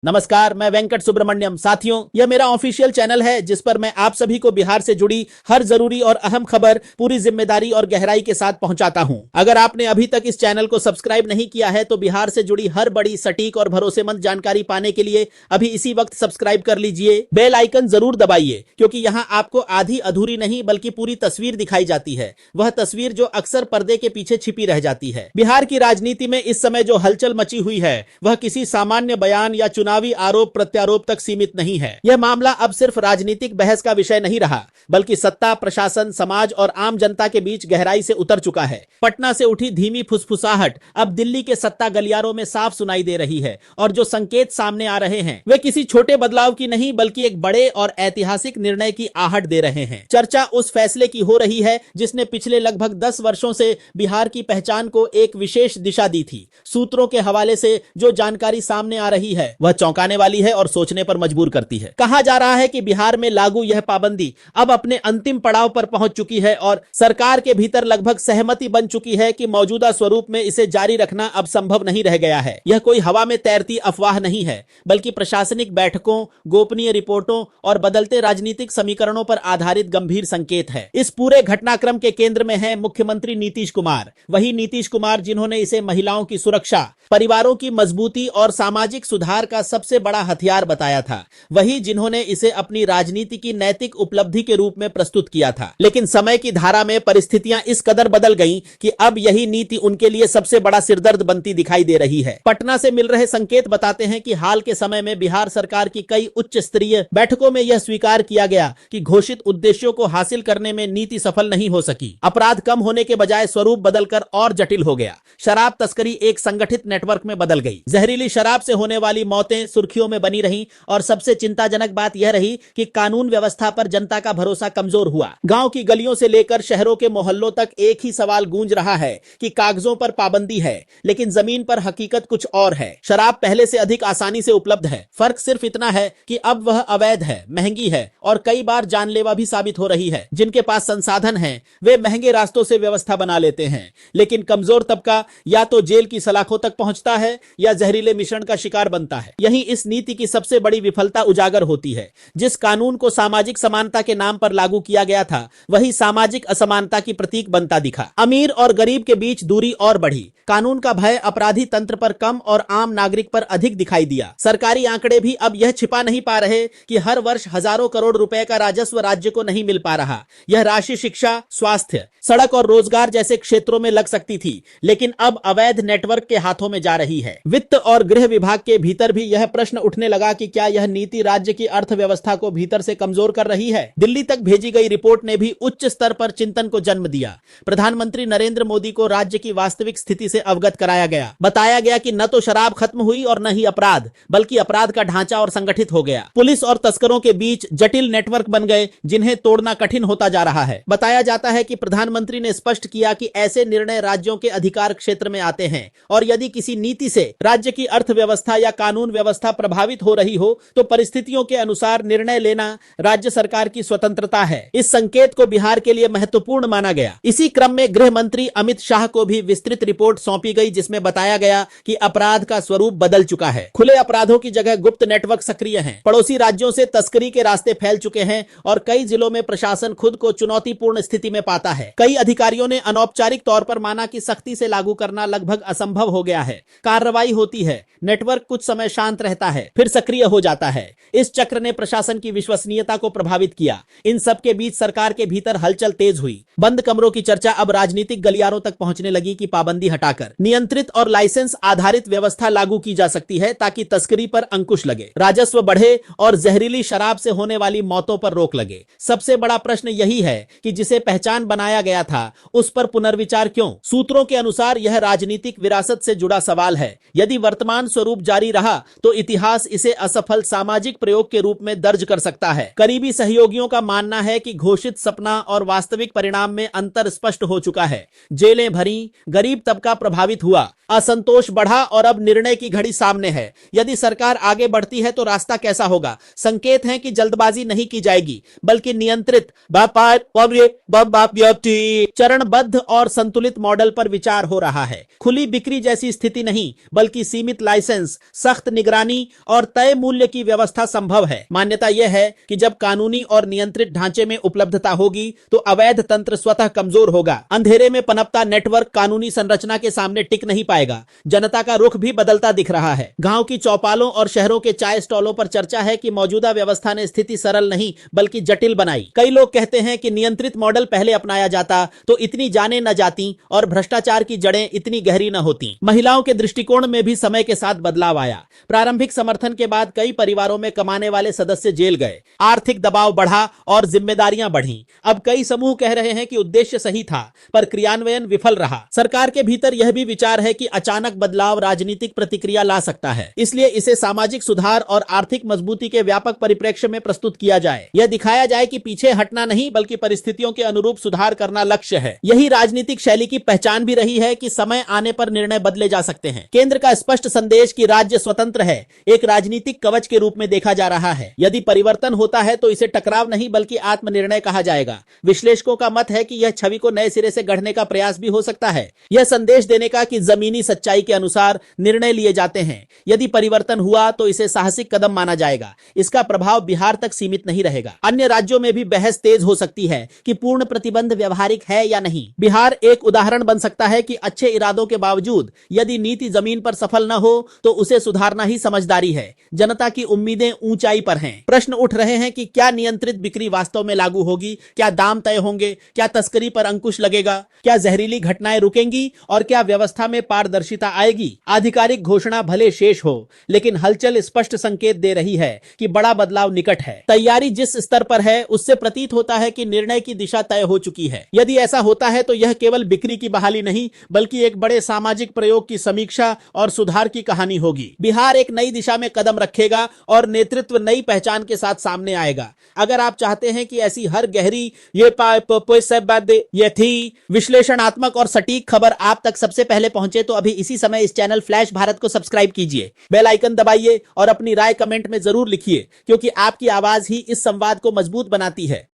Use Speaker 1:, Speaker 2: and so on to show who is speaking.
Speaker 1: नमस्कार, मैं वेंकट सुब्रमण्यम। साथियों, यह मेरा ऑफिशियल चैनल है जिस पर मैं आप सभी को बिहार से जुड़ी हर जरूरी और अहम खबर पूरी जिम्मेदारी और गहराई के साथ पहुंचाता हूं। अगर आपने अभी तक इस चैनल को सब्सक्राइब नहीं किया है तो बिहार से जुड़ी हर बड़ी, सटीक और भरोसेमंद जानकारी पाने के लिए अभी इसी वक्त सब्सक्राइब कर लीजिए। बेल आइकन जरूर दबाइए, क्योंकि यहाँ आपको आधी अधूरी नहीं बल्कि पूरी तस्वीर दिखाई जाती है, वह तस्वीर जो अक्सर पर्दे के पीछे छिपी रह जाती है। बिहार की राजनीति में इस समय जो हलचल मची हुई है वह किसी सामान्य बयान या चुनावी आरोप प्रत्यारोप तक सीमित नहीं है। यह मामला अब सिर्फ राजनीतिक बहस का विषय नहीं रहा, बल्कि सत्ता, प्रशासन, समाज और आम जनता के बीच गहराई से उतर चुका है। पटना से उठी धीमी फुसफुसाहट अब दिल्ली के सत्ता गलियारों में साफ सुनाई दे रही है, और जो संकेत सामने आ रहे हैं वे किसी छोटे बदलाव की नहीं बल्कि एक बड़े और ऐतिहासिक निर्णय की आहट दे रहे हैं। चर्चा उस फैसले की हो रही है जिसने पिछले लगभग 10 वर्षों से बिहार की पहचान को एक विशेष दिशा दी थी। सूत्रों के हवाले से जो जानकारी सामने आ रही है वह चौंकाने वाली है और सोचने पर मजबूर करती है। कहा जा रहा है कि बिहार में लागू यह पाबंदी अब अपने अंतिम पड़ाव पर पहुंच चुकी है और सरकार के भीतर लगभग सहमति बन चुकी है कि मौजूदा स्वरूप में इसे जारी रखना अब संभव नहीं रह गया है। यह कोई हवा में तैरती अफवाह नहीं है, बल्कि प्रशासनिक बैठकों, गोपनीय रिपोर्टों और बदलते राजनीतिक समीकरणों पर आधारित गंभीर संकेत है। इस पूरे घटनाक्रम के केंद्र में है मुख्यमंत्री नीतीश कुमार। वही नीतीश कुमार जिन्होंने इसे महिलाओं की सुरक्षा, परिवारों की मजबूती और सामाजिक सुधार का सबसे बड़ा हथियार बताया था। वही जिन्होंने इसे अपनी राजनीति की नैतिक उपलब्धि के रूप में प्रस्तुत किया था। लेकिन समय की धारा में परिस्थितियां इस कदर बदल गईं कि अब यही नीति उनके लिए सबसे बड़ा सिरदर्द बनती दिखाई दे रही है। पटना से मिल रहे संकेत बताते हैं कि हाल के समय में बिहार सरकार की कई उच्च स्तरीय बैठकों में यह स्वीकार किया गया कि घोषित उद्देश्यों को हासिल करने में नीति सफल नहीं हो सकी। अपराध कम होने के बजाय स्वरूप बदलकर और जटिल हो गया। शराब तस्करी एक संगठित नेटवर्क में बदल गई। जहरीली शराब से होने वाली मौतें सुर्खियों में बनी रहीं, और सबसे चिंताजनक बात यह रही कि कानून व्यवस्था पर जनता का भरोसा कमजोर हुआ। गांव की गलियों से लेकर शहरों के मोहल्लों तक एक ही सवाल गूंज रहा है कि कागजों पर पाबंदी है, लेकिन जमीन पर हकीकत कुछ और है। शराब पहले से अधिक आसानी से उपलब्ध है, फर्क सिर्फ इतना है कि अब वह अवैध है, महंगी है और कई बार जानलेवा भी साबित हो रही है। जिनके पास संसाधन है वे महंगे रास्तों से व्यवस्था बना लेते हैं, लेकिन कमजोर तबका या तो जेल की सलाखों तक पहुंचता है या जहरीले मिश्रण का शिकार बनता है। यही इस नीति की सबसे बड़ी विफलता उजागर होती है। जिस कानून को सामाजिक समानता के नाम पर लागू किया गया था वही सामाजिक असमानता की प्रतीक बनता दिखा। अमीर और गरीब के बीच दूरी और बढ़ी। कानून का भय अपराधी तंत्र पर कम और आम नागरिक पर अधिक दिखाई दिया। सरकारी आंकड़े भी अब यह छिपा नहीं पा रहे कि हर वर्ष हजारों करोड़ रुपए का राजस्व राज्य को नहीं मिल पा रहा। यह राशि शिक्षा, स्वास्थ्य, सड़क और रोजगार जैसे क्षेत्रों में लग सकती थी, लेकिन अब अवैध नेटवर्क के हाथों में जा रही है। वित्त और गृह विभाग के भीतर भी यह प्रश्न उठने लगा कि क्या यह नीति राज्य की अर्थव्यवस्था को भीतर से कमजोर कर रही है। दिल्ली तक भेजी गई रिपोर्ट ने भी उच्च स्तर पर चिंतन को जन्म दिया। प्रधानमंत्री नरेंद्र मोदी को राज्य की वास्तविक स्थिति से अवगत कराया गया। बताया गया कि न तो शराब खत्म हुई और न ही अपराध, बल्कि अपराध का ढांचा और संगठित हो गया। पुलिस और तस्करों के बीच जटिल नेटवर्क बन गए जिन्हें तोड़ना कठिन होता जा रहा है। बताया जाता है कि प्रधानमंत्री ने स्पष्ट किया कि ऐसे निर्णय राज्यों के अधिकार क्षेत्र में आते हैं, और यदि किसी नीति से राज्य की अर्थव्यवस्था या कानून व्यवस्था प्रभावित हो रही हो तो परिस्थितियों के अनुसार निर्णय लेना राज्य सरकार की स्वतंत्रता है। इस संकेत को बिहार के लिए महत्वपूर्ण माना गया। इसी क्रम में गृह मंत्री अमित शाह को भी विस्तृत रिपोर्ट सौंपी गई जिसमें बताया गया कि अपराध का स्वरूप बदल चुका है। खुले अपराधों की जगह गुप्त नेटवर्क सक्रिय हैं। पड़ोसी राज्यों से तस्करी के रास्ते फैल चुके हैं और कई जिलों में प्रशासन खुद को चुनौतीपूर्ण स्थिति में पाता है। कई अधिकारियों ने अनौपचारिक तौर पर माना कि सख्ती से लागू करना लगभग असंभव हो गया है। कार्रवाई होती है, नेटवर्क कुछ समय शांत रहता है, फिर सक्रिय हो जाता है। इस चक्र ने प्रशासन की विश्वसनीयता को प्रभावित किया। इन सब के बीच सरकार के भीतर हलचल तेज हुई। बंद कमरों की चर्चा अब राजनीतिक गलियारों तक पहुंचने लगी कि पाबंदी हटाकर नियंत्रित और लाइसेंस आधारित व्यवस्था लागू की जा सकती है ताकि तस्करी पर अंकुश लगे, राजस्व बढ़े और जहरीली शराब से होने वाली मौतों पर रोक लगे। सबसे बड़ा प्रश्न यही है कि जिसे पहचान बनाया गया था उस पर पुनर्विचार क्यों? सूत्रों के अनुसार यह राजनीतिक विरासत से जुड़ा सवाल है। यदि वर्तमान स्वरूप जारी रहा तो इतिहास इसे असफल सामाजिक प्रयोग के रूप में दर्ज कर सकता है। करीबी सहयोगियों का मानना है कि घोषित सपना और वास्तविक परिणाम में अंतर स्पष्ट हो चुका है। जेलें भरी, गरीब तबका प्रभावित हुआ, असंतोष बढ़ा और अब निर्णय की घड़ी सामने है। यदि सरकार आगे बढ़ती है तो रास्ता कैसा होगा? संकेत हैं कि जल्दबाजी नहीं की जाएगी, बल्कि नियंत्रित, चरणबद्ध और संतुलित मॉडल पर विचार हो रहा है। खुली बिक्री जैसी स्थिति नहीं, बल्कि सीमित लाइसेंस, सख्त निगरानी और तय मूल्य की व्यवस्था संभव है। मान्यता यह है कि जब कानूनी और नियंत्रित ढांचे में उपलब्धता होगी तो अवैध तंत्र स्वतः कमजोर होगा। अंधेरे में पनपता नेटवर्क कानूनी संरचना के सामने टिक नहीं पाएगा। जनता का रुख भी बदलता दिख रहा है। गांव की चौपालों और शहरों के चाय स्टॉलों पर चर्चा है कि मौजूदा व्यवस्था ने स्थिति सरल नहीं बल्कि जटिल बनाई। कई लोग कहते हैं कि नियंत्रित मॉडल पहले अपनाया जाता तो इतनी जानें न जाती और भ्रष्टाचार की जड़ें इतनी गहरी न होती। महिलाओं के दृष्टिकोण में भी समय के साथ बदलाव आया। प्रारंभिक समर्थन के बाद कई परिवारों में कमाने वाले सदस्य जेल गए, आर्थिक दबाव बढ़ा और जिम्मेदारियां बढ़ी। अब कई समूह कह रहे हैं कि उद्देश्य सही था पर क्रियान्वयन विफल रहा। सरकार के भीतर यह भी विचार है कि अचानक बदलाव राजनीतिक प्रतिक्रिया ला सकता है, इसलिए इसे सामाजिक सुधार और आर्थिक मजबूती के व्यापक परिप्रेक्ष्य में प्रस्तुत किया जाए। यह दिखाया जाए कि पीछे हटना नहीं बल्कि परिस्थितियों के अनुरूप सुधार करना लक्ष्य है। यही राजनीतिक शैली की पहचान भी रही है कि समय आने पर निर्णय बदले जा सकते हैं। केंद्र का स्पष्ट संदेश कि राज्य स्वतंत्र है एक राजनीतिक कवच के रूप में देखा जा रहा है। यदि परिवर्तन होता है तो इसे टकराव नहीं बल्कि आत्मनिर्णय कहा जाएगा। विश्लेषकों का मत है कि यह छवि को नए सिरे से गढ़ने का प्रयास भी हो सकता है। यह संदेश देने का कि जमीनी सच्चाई के अनुसार निर्णय लिए जाते हैं। यदि परिवर्तन हुआ तो इसे साहसिक कदम माना जाएगा। इसका प्रभाव बिहार तक सीमित नहीं रहेगा। अन्य राज्यों में भी बहस तेज हो सकती है कि पूर्ण प्रतिबंध व्यवहारिक है या नहीं। बिहार एक उदाहरण बन सकता है कि अच्छे इरादों के बावजूद यदि नीति जमीन पर सफल न हो तो उसे सुधारना ही समझदारी है। जनता की उम्मीदें ऊंचाई पर हैं। प्रश्न उठ रहे हैं कि क्या नियंत्रित बिक्री वास्तव में लागू होगी? क्या दाम तय होंगे? क्या तस्करी पर अंकुश लगेगा? क्या जहरीली घटनाएं रुकेंगी और क्या व्यवस्था में पारदर्शिता आएगी? आधिकारिक घोषणा भले शेष हो, लेकिन हलचल स्पष्ट संकेत दे रही है कि बड़ा बदलाव निकट है। तैयारी जिस स्तर पर है उससे प्रतीत होता है कि निर्णय की दिशा तय हो चुकी है। यदि ऐसा होता है तो यह केवल बिक्री की बहाली नहीं बल्कि एक बड़े सामाजिक प्रयोग की समीक्षा और सुधार की कहानी होगी। बिहार एक नई दिशा में कदम रखेगा और नेतृत्व नई पहचान के साथ सामने आएगा। अगर आप चाहते हैं कि ऐसी हर गहरी ये थी विश्लेषणात्मक और सटीक खबर आप तक सबसे पहले पहुंचे तो अभी इसी समय इस चैनल फ्लैश भारत को सब्सक्राइब कीजिए, बेल आइकन दबाइए और अपनी राय कमेंट में जरूर लिखिए, क्योंकि आपकी आवाज ही इस संवाद को मजबूत बनाती है।